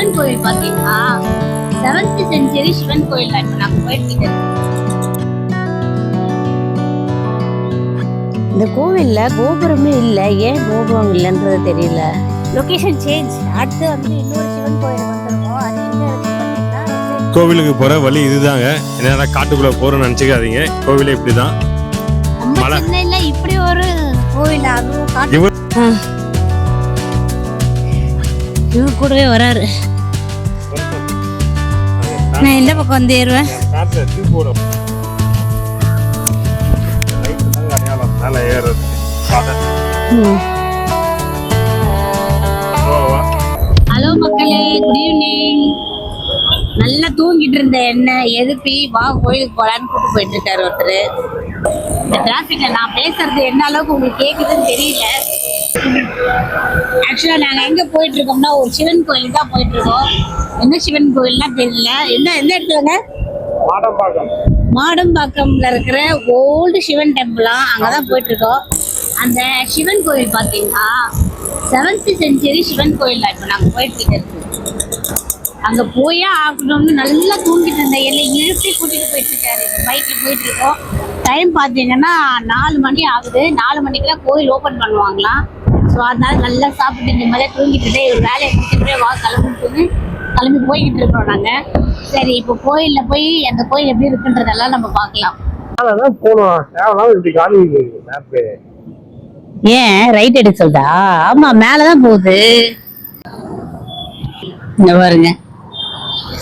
சிவன் கோயில் பாத்தீங்கன்னா 7th century Sivan கோயில் இப்ப நாங்க போயிட்டு. இந்த கோவில்ல கோபுரமே இல்லை. ஏன் கோபுரம் இல்லைன்றது தெரியல. Location change. அடுத்து வந்து இன்னொரு சிவன் கோயில் வந்துருக்கோம். அது எங்க இருக்கு பாத்தீங்கன்னா கோவிலுக்கு போற வழி இதுதாங்க. என்னடா காட்டுக்குள்ள போறோம்னு நினைச்சுக்காதீங்க. கோவிலே இப்படிதான். நம்ம சென்னையில இப்படி ஒரு கோவில் அதுவும் காட்டு. இவர் கூடவே வராரு. நான் எந்த பக்கம் வந்து ஏறுவேன்? ஹலோ மக்களே, குட் ஈவினிங். நல்லா தூங்கிட்டு இருந்த என்ன எதுப்பி வா கோயிலுக்கு போலான்னு கூட்டு போயிட்டு இருக்காரு ஒருத்தர். இந்த டிராபிக்ல நான் பேசுறது என்ன அளவுக்கு உங்களுக்கு கேக்குதுன்னு தெரியல. ஆக்சுவலா நாங்க எங்க போயிட்டு இருக்கோம்னா ஒரு சிவன் கோயில் தான் போயிட்டு இருக்கோம். என்ன சிவன் கோயில்னா தெரியல. எந்த இடத்துலங்க? மாடம்பாக்கம்ல இருக்கிற ஓல்டு சிவன் டெம்பிளா, அங்கதான் போயிட்டு இருக்கோம். அந்த சிவன் கோயில் பாத்தீங்கன்னா 7th செஞ்சுரி சிவன் கோயில் இப்ப நாங்க போயிட்டு இருக்கிறது. அங்க போயே ஆகணும்னு நல்லா தூங்கிட்டு இருந்த என்னை இழுப்பி கூட்டிட்டு போயிட்டு இருக்காரு. பைக்ல போயிட்டு இருக்கோம். டைம் பாத்தீங்கன்னா 4 மணி ஆகுது. 4 மணிக்கெல்லாம் கோயில் ஓபன் பண்ணுவாங்களாம். ஸோ அதனால நல்லா சாப்பிட்டு இந்த மாதிரி தூங்கிட்டு ஒரு வேலையை முடிச்சுட்டு வா கிளம்பி போய்கிட்டு இருக்கோம் நாங்க. சரி, இப்போ கோயில்ல போய் அந்த கோயில் எப்படி இருக்குன்றதெல்லாம் நம்ம பார்க்கலாம். ஏன் ரைட் எடுக்க சொல்றா? ஆமா, மேலதான் போகுது. இந்த பாருங்க,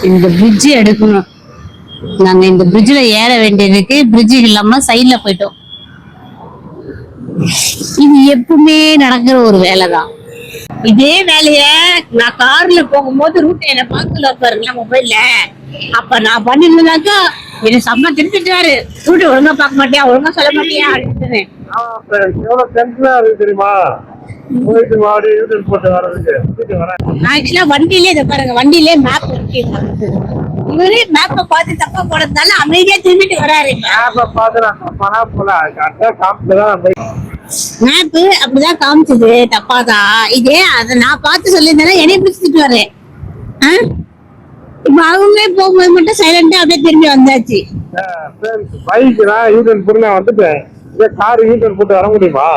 இந்த பிரிட்ஜ் எடுக்கணும். நாங்க இந்த பிரிட்ஜ்ல ஏற வேண்டியதுக்கு பிரிட்ஜ் இல்லாம சைட்ல போயிட்டோம். இது எப்பவுமே நடக்கிற ஒரு வேலைதான். இதே வேலைய நான் கார்ல போகும்போது ரூட் என்ன பார்க்கல பாருங்களா மொபைல்ல. அப்ப நான் பண்ணிருந்தாக்கா என்ன செம்ம திருத்திட்டாரு. ரூட் ஒழுங்கா பார்க்க மாட்டியா, ஒழுங்கா சொல்ல மாட்டியா அப்படின்னு. ஆக்சுவலா வண்டியிலே இதை பாருங்க, வண்டியிலே மேப் இருக்கு. இவரே மேப்பை பார்த்து தப்பா போனதுனால அமைதியா திரும்பிட்டு வராரு. மேப்பு அப்படிதான் காமிச்சது, தப்பாதான். இதே அதை நான் பார்த்து சொல்லியிருந்தேன்னா என்னைய பிடிச்சிட்டு வரேன். இப்ப அவங்களே போகும்போது மட்டும் சைலண்டா அப்படியே திரும்பி வந்தாச்சு. வந்துட்டேன். கார் யூட்டர் போட்டு வர முடியுமா?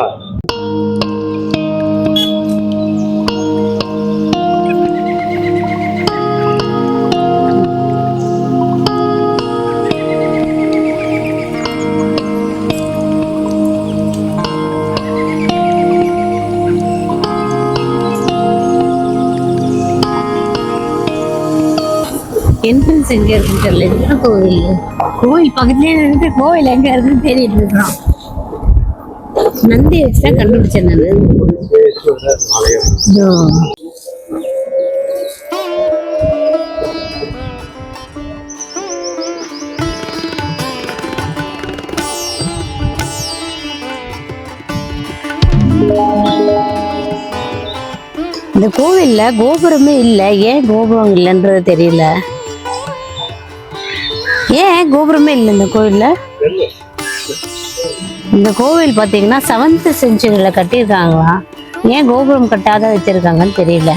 என்ட்ரன்ஸ் எங்க இருக்குன்னு தெரியல. என்ன கோவில்? கோவில் பக்கத்துலயே இருந்து கோவில் எங்க இருக்குன்னு தேடிட்டு இருக்கிறோம். நந்தி வச்சுதான் கண்டுபிடிச்சேன் நானு. இந்த கோவில்ல கோபுரமே இல்லை. ஏன் கோபுரம் இல்லைன்றது தெரியல. ஏன் கோபுரமே இல்லை இந்த கோவில்ல? இந்த கோவில் பாத்தீங்கன்னா 7th செஞ்சுரியில கட்டியிருக்காங்களாம். ஏன் கோபுரம் கட்டாத வச்சிருக்காங்கன்னு தெரியல.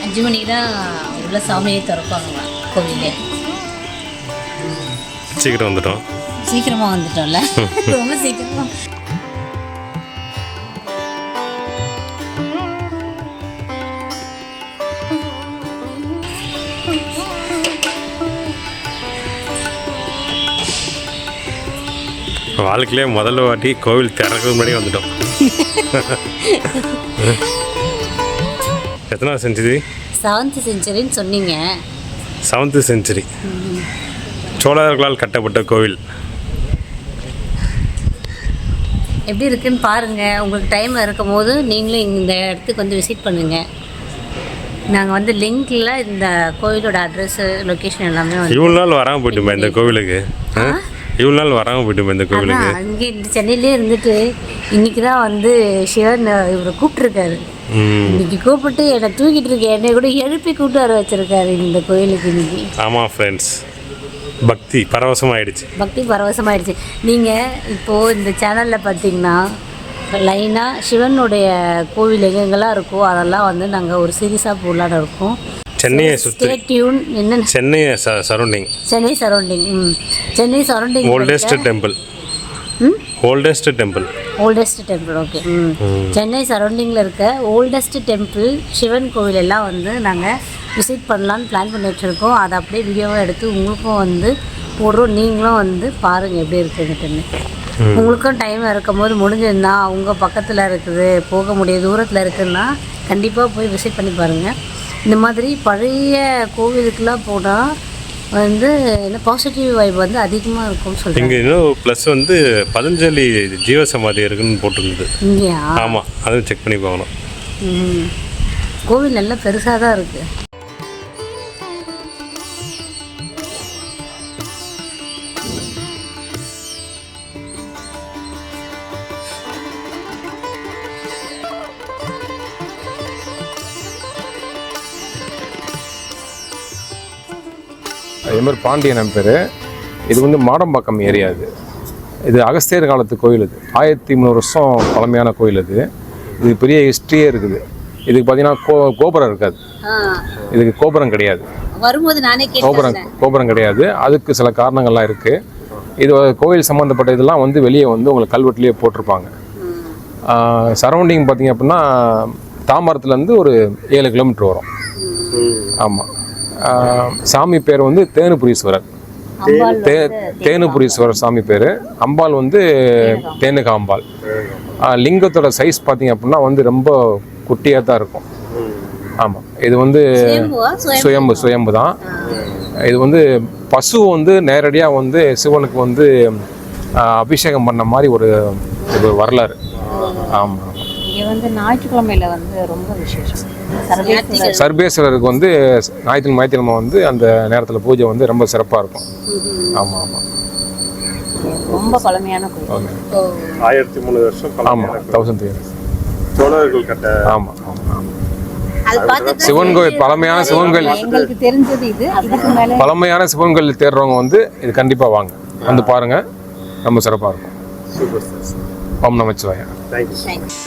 அஞ்சு மணிக்கு தான் உள்ள சாமியை திறப்பாங்களா கோவிலே. சீக்கிரம் வந்துட்டோம். சீக்கிரமா வந்துட்டோம்ல, ரொம்ப சீக்கிரமா. வாழ்க்கையிலே முதல்ல வாட்டி கோவில் திறக்கிறது முன்னாடி வந்துட்டோம். எத்தனாவது செஞ்சுரி? 7th செஞ்சுரின்னு சொன்னீங்க. 7th செஞ்சுரி சோழர்களால் கட்டப்பட்ட கோவில். எப்படி இருக்குன்னு பாருங்க. உங்களுக்கு டைம் இருக்கும் போது நீங்களும் இந்த இடத்துக்கு வந்து விசிட் பண்ணுங்க. நாங்கள் வந்து லிங்க்ல இந்த கோயிலோட அட்ரஸ், லொக்கேஷன் எல்லாமே வந்து இவ்வளோ நாள் வராமல் போயிட்டுமா இந்த கோவிலுக்கு? இவ்வளோ நாள் வராமல் போயிட்டுமா இந்த கோவிலுக்கு? அங்கே இந்த சென்னையிலே இருந்துட்டு இன்னைக்கு தான் வந்து சிவன் இவரை கூப்பிட்டுருக்காரு. இன்னைக்கு கூப்பிட்டு என்னை தூக்கிட்டு இருக்க என்னை கூட எழுப்பி கூப்பிட்டு வர வச்சிருக்காரு இந்த கோயிலுக்கு இன்னைக்கு. ஆமாம் ஃப்ரெண்ட்ஸ், பக்தி பரவசமாயிடுச்சு. நீங்கள் இப்போது இந்த சேனலில் பார்த்தீங்கன்னா லைனாக சிவனுடைய கோவில் எங்கெங்கெல்லாம் இருக்கோ அதெல்லாம் வந்து நாங்கள் ஒரு சீரீஸாக போடலான்னு இருக்கோம். சென்னையை சுற்றி ஸ்டே டியூன். என்ன Chennai surrounding. Chennai surrounding. Chennai surrounding. Oldest temple. Oldest temple. Oldest temple. Okay. Chennai சரௌண்டிங்கில் இருக்க ஓல்டஸ்ட் டெம்பிள் சிவன் கோவில் எல்லாம் வந்து நாங்கள் விசிட் பண்ணலான்னு பிளான் பண்ணி வச்சுருக்கோம். அதை அப்படியே வீடியோவாக எடுத்து உங்களுக்கும் வந்து போடுறோம். நீங்களும் வந்து பாருங்கள் எப்படி இருக்குதுன்னு. உங்களுக்கும் டைம் இருக்கும் போது முடிஞ்சிருந்தா உங்கள் பக்கத்தில் இருக்குது, போக முடிய தூரத்தில் இருக்குதுன்னா கண்டிப்பாக போய் விசிட் பண்ணி பாருங்கள். இந்த மாதிரி பழைய கோவிலுக்கெல்லாம் போனால் வந்து என்ன பாசிட்டிவ் வைப் வந்து அதிகமாக இருக்கும்னு சொல்கிறேன். இங்கே இன்னும் ப்ளஸ் வந்து பதஞ்சலி ஜீவசமாதி இருக்குன்னு போட்டுருக்குது. இங்கேயா? ஆமாம், அதுவும் செக் பண்ணி பார்க்கணும். கோவில் நல்லா பெருசாக தான் இருக்குது. அதே மாதிரி பாண்டியன் பேர். இது வந்து மாடம்பாக்கம் ஏரியா. இது அகஸ்தியர் காலத்து கோயில். இது 1300 வருஷம் பழமையான கோயில். இது பெரிய ஹிஸ்ட்ரியே இருக்குது. இதுக்கு பார்த்தீங்கன்னா கோபுரம் இருக்காது. இதுக்கு கோபுரம் கிடையாது. வரும்போது நானே கோபுரம் கிடையாது. அதுக்கு சில காரணங்கள்லாம் இருக்குது. இது கோயில் சம்மந்தப்பட்ட இதெல்லாம் வந்து வெளியே வந்து உங்களுக்கு கல்வெட்டுலேயே போட்டிருப்பாங்க. சரௌண்டிங் பார்த்தீங்க அப்படின்னா தாம்பரத்துலேருந்து ஒரு 7 கிலோமீட்டர் வரும். ஆமாம். சாமி பேர் வந்து தேனுபுரீஸ்வரர். தேனுபுரீஸ்வரர் சாமி பேர். அம்பாள் வந்து தேனுகா அம்பாள். லிங்கத்தோட சைஸ் பார்த்தீங்க அப்படின்னா வந்து ரொம்ப குட்டியாக தான் இருக்கும். ஆமாம். இது வந்து சுயம்பு தான். இது வந்து பசு வந்து நேரடியாக வந்து சிவனுக்கு வந்து அபிஷேகம் பண்ண மாதிரி ஒரு வரலாறு. ஆமாம். இங்கே வந்து ஞாயிற்றுக்கிழமையில் வந்து ரொம்ப விசேஷம். சர்வேஸ்வரருக்கு வந்து ஞாயிற்றுக்கிழமை வந்து அந்த நேரத்தில் பூஜை வந்து ரொம்ப சிறப்பாக இருக்கும். ஆமாம் ஆமாம். ரொம்ப பழமையான கோயில். 1300 வருஷம். ஆமாம், 1300 சோழர்கள் கட்ட. ஆமாம் ஆமாம். சிவன் கோயில் பழமையான சிவன் கோயில். எங்களுக்கு தெரிஞ்சது இது. இதுக்கு மேலே பழமையான சிவன் கோயில் தேடுறவங்க வந்து இது கண்டிப்பாக வாங்க, வந்து பாருங்கள். ரொம்ப சிறப்பாக இருக்கும். Super sir. ஓம் நமச்சிவாயா. தேங்க்யூ.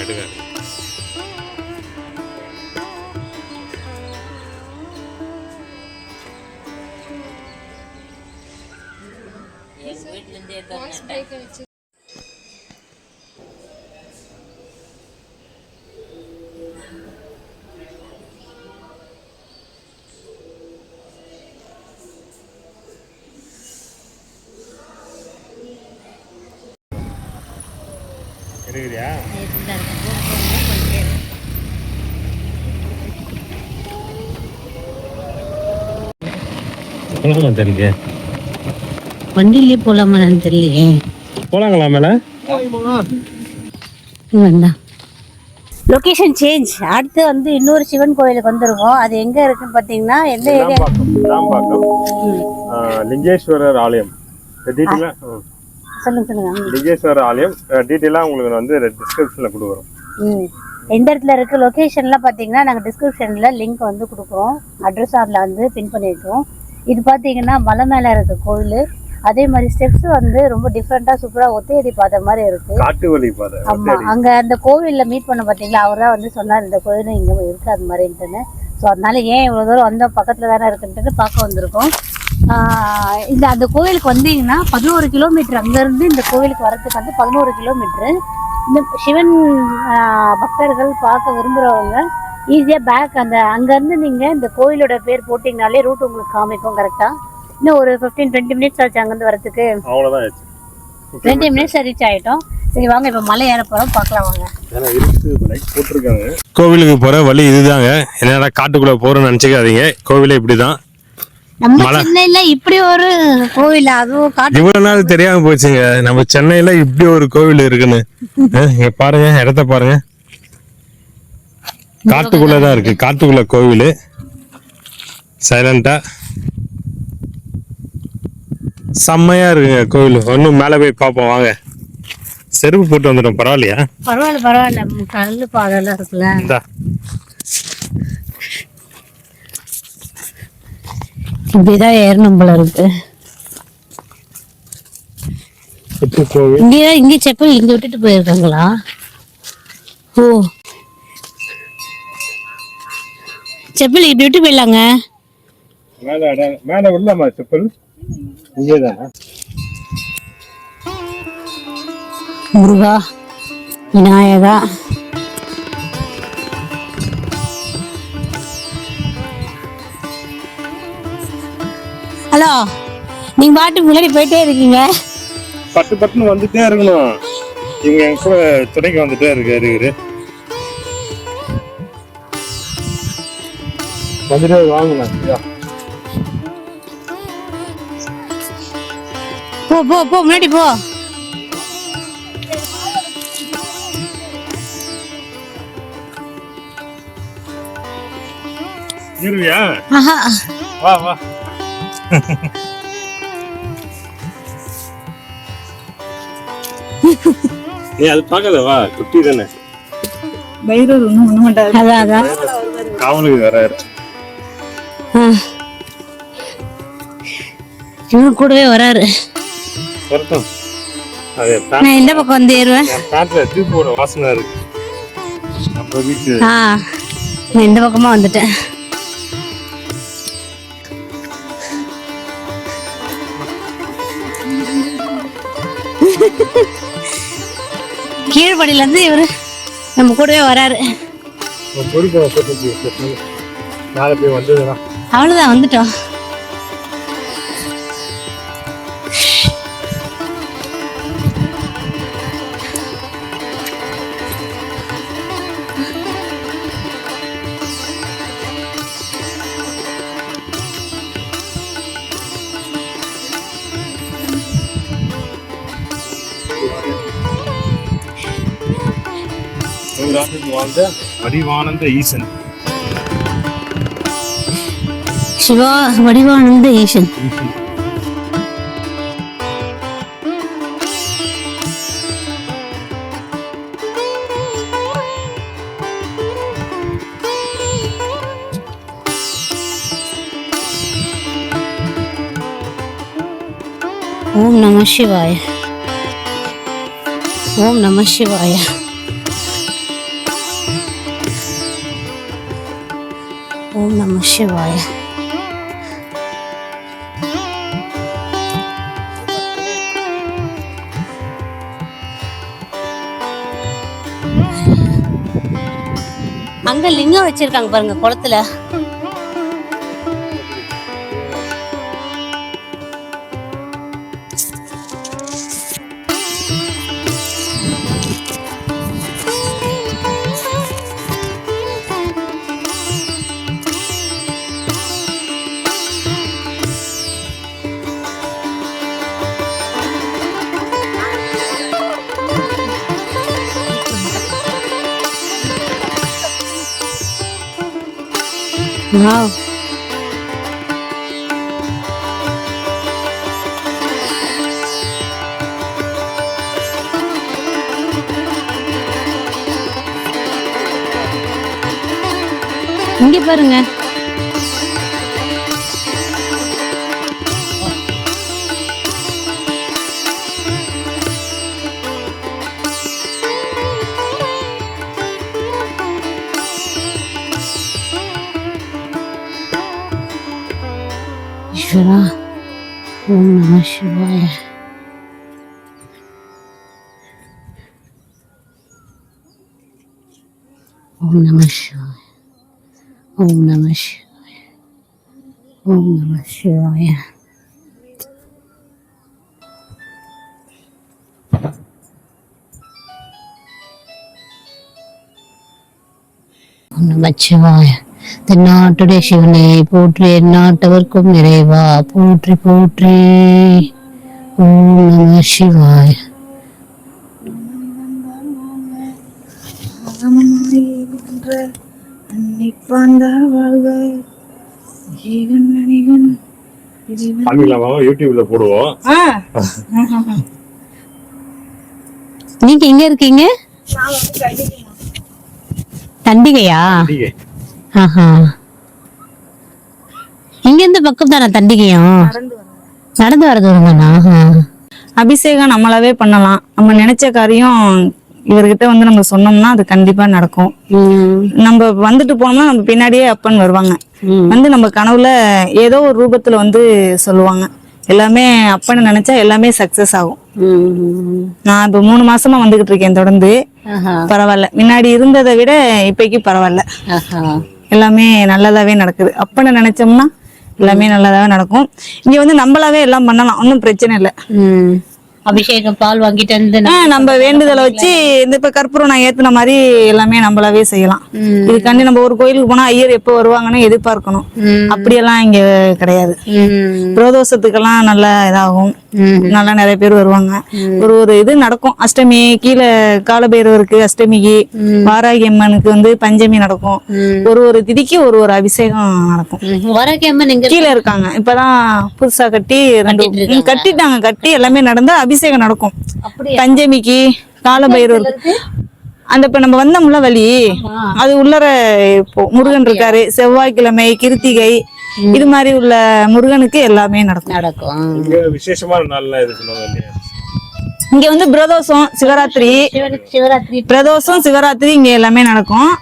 எடுங்க. எடுக்கிறியா? தெரியல. வண்டியிலே போலாமான்னு தெரியலையே. போலாங்களா மேல? Location change. அடுத்து வந்து இன்னொரு சிவன் கோயிலுக்கு வந்திருக்கோம். அது எங்க இருக்குன்னு பாத்தீங்கன்னா எந்த ஏரியா? லிங்கேஸ்வரர் ஆலயம். டீட்டெயிலா சொல்லுங்க. லிங்கேஸ்வரர் ஆலயம் டீட்டெயிலா உங்களுக்கு வந்து டிஸ்கிரிப்ஷன்ல கொடுக்குறோம். எந்த இடத்துல இருக்கு லொகேஷன்லாம் பாத்தீங்கன்னா நாங்க டிஸ்கிரிப்ஷன்ல லிங்க் வந்து கொடுக்குறோம். அட்ரஸ் அதில் வந்து பின் பண்ணிருக்கோம். இது பாத்தீங்கன்னா மலை மேல இருக்கு கோயில். அதே மாதிரி ஸ்டெப்ஸ் வந்து ரொம்ப டிஃப்ரெண்டா சூப்பரா ஒத்தையடி பாதை மாதிரி இருக்கு. காட்டு வழி பாதை. ஆமா. அங்க அந்த கோவில்ல மீட் பண்ண பாத்தீங்களா, அவர் தான் வந்து சொன்னார் இந்த கோயிலும் இங்க இருக்கு அது மாதிரின்ட்டுன்னு. ஸோ அதனால ஏன் இவ்வளவு தூரம் வந்த பக்கத்துல தானே இருக்குன்ட்டு பார்க்க வந்திருக்கோம். இந்த அந்த கோவிலுக்கு வந்தீங்கன்னா 11 கிலோமீட்டர் அங்கேருந்து இந்த கோவிலுக்கு வரதுக்கு வந்து 11 கிலோமீட்டரு. இந்த சிவன் பக்தர்கள் பார்க்க விரும்புகிறவங்க ஈஸியாக பேக் அந்த அங்கேருந்து நீங்கள் இந்த கோயிலோட பேர் போட்டிங்கனாலே ரூட் உங்களுக்கு காமிக்கும் கரெக்டாக. இன்னும் ஒரு 15-20 மினிட்ஸ் ஆச்சு அங்கேருந்து வரதுக்கு. அவ்வளோதான். 20 மினிட்ஸ் ரீச் ஆகிட்டோம். சரி வாங்க இப்போ மலை ஏற போகிறோம், பார்க்கலாம் வாங்க. கோவிலுக்கு போகிற வழி இதுதாங்க. என்னடா காட்டுக்குள்ளே போகிறோன்னு நினச்சிக்காதீங்க. கோவிலே இப்படி தான். நம்ம சென்னையில இப்படி ஒரு கோவில், அதுவும் இவ்வளவு நாள் தெரியாம போச்சுங்க. நம்ம சென்னையில இப்படி ஒரு கோவில் இருக்குன்னு. இங்க பாருங்க, இடத்த பாருங்க. காட்டுக்குள்ளதான் இருக்கு, காட்டுக்குள்ள கோவில். சைலண்டா செம்மையா இருக்குங்க கோவில். ஒன்னும் மேல போய் பார்ப்போம் வாங்க. செருப்பு போட்டு வந்துட்டோம், பரவாயில்லையா? பரவாயில்ல கல்லு பாதெல்லாம் இருக்குல்ல. இந்தா இப்படிதான் ஏறணும் போல இருக்கு. கோவில் இங்க செப்பல் இங்க விட்டுட்டு போயிருக்காங்களா? ஓ, செப்பல் இப்படி விட்டு போயிடலாங்க. மேல விடலாமா செப்பல்? இங்கேதானா? முருகா, விநாயகா, ஹலோ, நீங்க பாட்டுக்கு முன்னாடி போயிட்டே இருக்கீங்க. பட்டு பட்டுன்னு வந்துட்டே இருக்கணும். இவங்க என் கூட துணைக்கு வந்துட்டே இருக்காரு. இவரு வந்துட்டே வாங்கலாம். போ போ போ, முன்னாடி போ. இருவியா? ஆஹா, வா வா. நீ அது பார்க்கல, வா, குட்டி தானே. அதான் அதான். காவலுக்கு வராரு. இவரு கூடவே வராரு. வரட்டும். அது நான் இந்த பக்கம் வந்து ஏறுவேன். பேண்ட்ல தூப்போட வாசனை இருக்கு. நம்ம வீட்டு நான் இந்த பக்கமா வந்துட்டேன். கீழ்படியில இருந்து இவரு நம்ம கூடவே வராரு. மேல போய் வந்ததுதான். அவ்வளவுதான், வந்துட்டோம். வாழ்ந்த வடிவானந்த ஈசன் சிவா, வடிவானந்த ஈசன். ஓம் நம சிவாய. ஓம் நம சிவாய. ஓம் நம சிவாய. அங்க லிங்கம் வச்சிருக்காங்க பாருங்க குளத்துல. Wow. இங்க பாருங்க. ஈஸ்வரா, ஓம் நம சிவாய. ஓம் நம சிவாய. ஓம் நம சிவாய. ஓம் நம சிவாய. ஓம் நம சிவாய. தென்னாட்டுடைய சிவனே போற்றி, எந்நாட்டவர்க்கும் நிறைவா போற்றி போற்றி. ஓம் நம சிவாய. தமிழ்ல யூடியூப்ல போடுவோம். நீங்க எங்க இருக்கீங்க? தண்டிகையா? ஆஹா. இங்க இருந்து பக்கம் தானே தண்டிகையும்? நடந்து வரது வருமாண்ணா? அபிஷேகம் நம்மளாவே பண்ணலாம். நம்ம நினைச்ச காரியம் இவர்கிட்ட வந்து நம்ம சொன்னோம்னா அது கண்டிப்பா நடக்கும். நம்ம வந்துட்டு போனோம்னா நம்ம பின்னாடியே அப்பன் வருவாங்க. வந்து நம்ம கனவுல ஏதோ ஒரு ரூபத்துல வந்து சொல்லுவாங்க. எல்லாமே அப்பனை நினைச்சா எல்லாமே சக்சஸ் ஆகும். நான் இப்ப 3 மாசமா வந்துகிட்டு இருக்கேன் தொடர்ந்து. பரவாயில்ல, முன்னாடி இருந்ததை விட இப்பைக்கு பரவாயில்ல. எல்லாமே நல்லதாவே நடக்குது. அப்பனை நினைச்சோம்னா எல்லாமே நல்லதாவே நடக்கும். இங்க வந்து நம்மளாவே எல்லாம் பண்ணலாம், ஒன்றும் பிரச்சனை இல்லை. அபிஷேகம் பால் வாங்கிட்டு வந்து நம்ம வேண்டுதலை வச்சு இந்த இப்ப கற்பூரம் நான் ஏத்துன மாதிரி எல்லாமே நம்மளாவே செய்யலாம். இதுக்காண்டி நம்ம ஒரு கோயிலுக்கு போனா ஐயர் எப்போ வருவாங்கன்னு எதிர்பார்க்கணும். அப்படியெல்லாம் இங்க கிடையாது. பிரதோஷத்துக்கெல்லாம் நல்லா இதாகும், நல்லா நிறைய பேர் வருவாங்க. ஒரு இது நடக்கும். அஷ்டமி கீழே காலபைரவருக்கு அஷ்டமிக்கு, வாராகி அம்மனுக்கு வந்து பஞ்சமி நடக்கும். ஒரு திதிக்கு ஒரு அபிஷேகம் நடக்கும். வாராகி அம்மன் எங்க கீழே இருக்காங்க, இப்பதான் புதுசா கட்டி கட்டிட்டாங்க. கட்டி எல்லாமே நடந்தா அபிஷேகம் நடக்கும். பஞ்சமிக்கு காலபைரவருக்கு அந்த இப்ப நம்ம வந்தோம்ல வழி, அது உள்ளர இப்போ முருகன் இருக்காரு. செவ்வாய்க்கிழமை கிருத்திகை இது மாதிரி உள்ள முருகனுக்கு எல்லாமே நடக்கும். விசேஷமான நாள்லாம் இது சொல்லுவாங்க. இங்க வந்து பிரதோஷம் சிவராத்திரி, பிரதோஷம் சிவராத்திரி இங்க எல்லாமே நடக்கும்.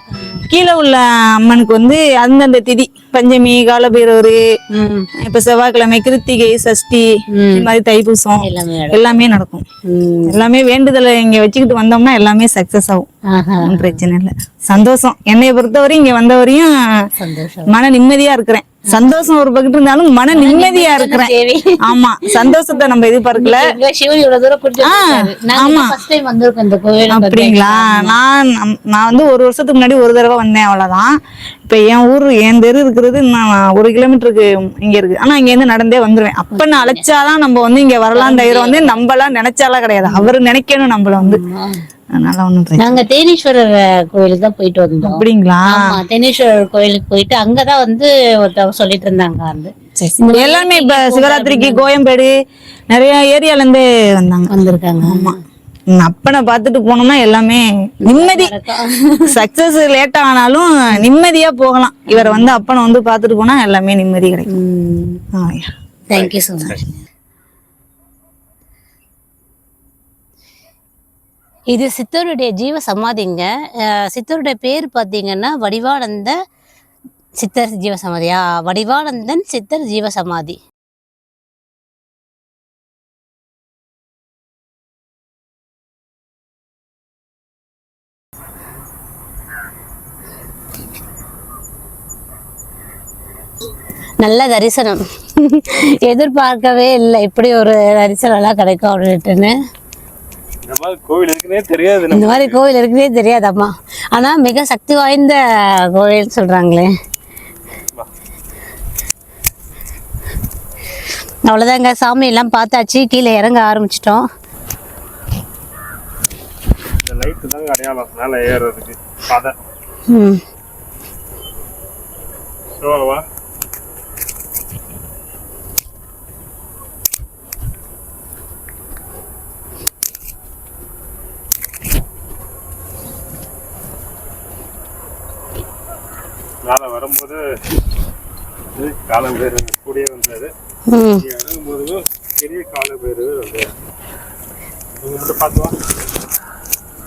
கீழே உள்ள அம்மனுக்கு வந்து அந்தந்த திதி, பஞ்சமி காலபைரவரு, இப்ப செவ்வாய்க்கிழமை கிருத்திகை சஷ்டி இந்த மாதிரி தைப்பூசம் எல்லாமே நடக்கும். எல்லாமே வேண்டுதலை இங்க வச்சுக்கிட்டு வந்தோம்னா எல்லாமே சக்சஸ் ஆகும். பிரச்சனை இல்லை. சந்தோஷம். என்னைய பொறுத்தவரையும் இங்க வந்தவரையும் மன நிம்மதியா இருக்கிறேன். சந்தோஷம் ஒரு பக்கத்து இருந்தாலும் மன நிம்மதியா இருக்கிறேன். ஆமா, சந்தோஷத்தை நம்ம எதிர்பார்க்கல. அப்படிங்களா? நான் வந்து 1 வருஷத்துக்கு முன்னாடி ஒரு தடவை வந்தேன், அவ்வளவுதான். இப்ப என் ஊர் என் தெரு இருக்கிறது 1 கிலோமீட்டருக்கு இங்க இருக்கு. ஆனா இங்க இருந்து நடந்தே வந்துருவேன். அப்ப நான் அழைச்சாதான் நம்ம வந்து இங்க வரலாம். தைரியம் வந்து நம்மளாம் நினைச்சாலாம் கிடையாது, அவரு நினைக்கணும் நம்மள வந்து. அதனால ஒண்ணும் நாங்க தேனீஸ்வரர் கோயிலுக்கு தான் போயிட்டு வந்தோம். அப்படிங்களா? தேனீஸ்வரர் கோயிலுக்கு போயிட்டு அங்கதான் வந்து ஒருத்தவங்க சொல்லிட்டு இருந்தாங்க. எல்லாமே இப்ப சிவராத்திரிக்கு கோயம்பேடு நிறைய ஏரியால இருந்து வந்திருக்காங்க. ஆமா, அப்பனை பாத்துட்டு போனோம்னா எல்லாமே நிம்மதி. சக்சஸ் லேட் ஆனாலும் நிம்மதியா போகலாம். இவரை வந்து அப்பனை வந்து பாத்துட்டு போனா எல்லாமே நிம்மதி கிடைக்கும். Thank you so much. இது சித்தருடைய ஜீவ சமாதிங்க. சித்தருடைய பேர் பார்த்தீங்கன்னா வடிவானந்த சித்தர் ஜீவ சமாதியா? வடிவானந்தன் சித்தர் ஜீவ சமாதி. நல்ல தரிசனம். எதிர்பார்க்கவே இல்லை இப்படி ஒரு தரிசனம் எல்லாம் கிடைக்கும் அப்படின்ட்டுன்னு. இந்த மாதிரி கோவில் இருக்குன்னே தெரியாது. இந்த மாதிரி கோவில் இருக்குன்னே தெரியாதம்மா. ஆனா மிக சக்தி வாய்ந்த கோவில் சொல்றாங்களே. அவ்வளவுதாங்க, சாமி எல்லாம் பார்த்தாச்சு. கீழே இறங்க ஆரம்பிச்சிட்டோம். இந்த லைட் தாங்க அடையாளம் மேலே ஏறுறதுக்கு பாதை. சோவா மேலே வரும்போது காலம்பேரு கூடிய வந்தது. இறங்கும்போது பெரிய காலம்பேரு வந்தது. நீங்க மட்டும் பார்த்துவா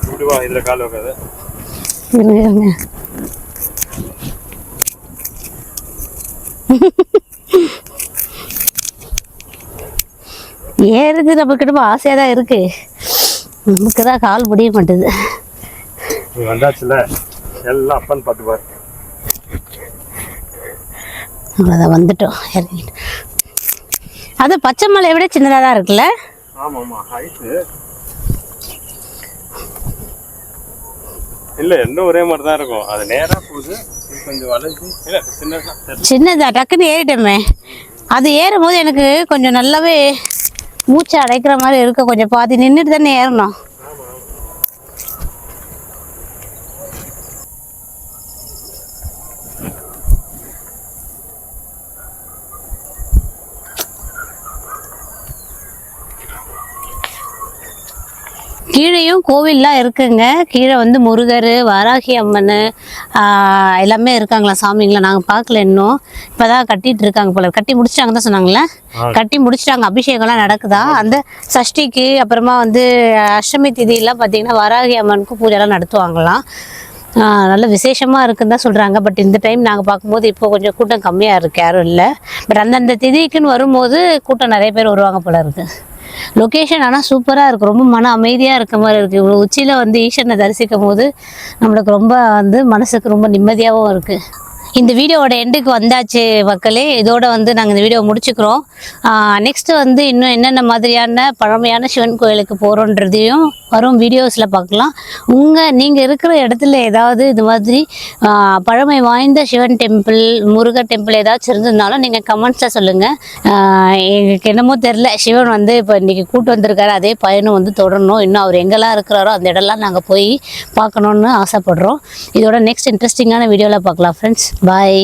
இப்படிவா, இதுல கால் வைக்காது. ஏறுது நமக்கு ஆசையா தான் இருக்கு, நமக்குதான் கால் முடிய மாட்டேது. வந்தாச்சுல எல்லாம் அப்பன் பார்த்துப்பாரு. அவ்வளோதான், வந்துட்டோம், இறங்கிட்டு. அது பச்சை மலை விட சின்னதாக தான் இருக்குல்ல? ஆமாம்மா, ஹைட்டு இல்லை, இன்னும் ஒரே மாதிரி தான் இருக்கும். அது நேராக போகுது, கொஞ்சம் வளைஞ்சு இல்லை சின்னதா டக்குன்னு ஏறிட்டோமே. அது ஏறும் போது எனக்கு கொஞ்சம் நல்லாவே மூச்சை அடைக்கிற மாதிரி இருக்க. கொஞ்சம் பாதி நின்றுட்டு தானே ஏறணும். கீழேயும் கோவில்லாம் இருக்குங்க. கீழே வந்து முருகர், வாராகி அம்மன் எல்லாமே இருக்காங்களா சாமிங்களா, நாங்கள் பார்க்கல இன்னும். இப்போதான் கட்டிட்டு இருக்காங்க போல, கட்டி முடிச்சிட்டாங்க தான் சொன்னாங்களே. கட்டி முடிச்சிட்டாங்க, அபிஷேகம்லாம் நடக்குதா. அந்த சஷ்டிக்கு அப்புறமா வந்து அஷ்டமி திதியெல்லாம் பார்த்தீங்கன்னா வாராகி அம்மனுக்கு பூஜைலாம் நடத்துவாங்களாம். நல்ல விசேஷமாக இருக்குன்னு தான் சொல்கிறாங்க. பட் இந்த டைம் நாங்கள் பார்க்கும்போது இப்போ கொஞ்சம் கூட்டம் கம்மியாக இருக்குது, யாரும் இல்லை. பட் அந்தந்த திதிக்குன்னு வரும்போது கூட்டம் நிறைய பேர் வருவாங்க போல இருக்குது. லொக்கேஷன் ஆனால் சூப்பராக இருக்குது, ரொம்ப மன அமைதியாக இருக்க மாதிரி இருக்குது. இவ்வளோ உச்சியில் வந்து ஈஸ்வரனை தரிசிக்கும் போது நம்மளுக்கு ரொம்ப வந்து மனசுக்கு ரொம்ப நிம்மதியாகவும் இருக்குது. இந்த வீடியோவோட எண்டுக்கு வந்தாச்சு மக்களே. இதோட வந்து நாங்கள் இந்த வீடியோ முடிச்சுக்கிறோம். நெக்ஸ்ட்டு வந்து இன்னும் என்னென்ன மாதிரியான பழமையான சிவன் கோயிலுக்கு போகிறோன்றதையும் வரும் வீடியோஸில் பார்க்கலாம். நீங்கள் இருக்கிற இடத்துல ஏதாவது இது மாதிரி பழமை வாய்ந்த சிவன் டெம்பிள், முருகர் டெம்பிள் ஏதாச்சும் இருந்ததுனாலும் நீங்கள் கமெண்ட்ஸில் சொல்லுங்கள். எங்களுக்கு என்னமோ தெரில, சிவன் வந்து இப்போ இன்றைக்கி கூட்டு வந்திருக்காரு, அதே பயணம் வந்து தொடரணும். இன்னும் அவர் எங்கெல்லாம் இருக்கிறாரோ அந்த இடம்லாம் நாங்கள் போய் பார்க்கணுன்னு ஆசைப்படுறோம். இதோட நெக்ஸ்ட் இன்ட்ரெஸ்டிங்கான வீடியோவில் பார்க்கலாம் ஃப்ரெண்ட்ஸ். பாய்.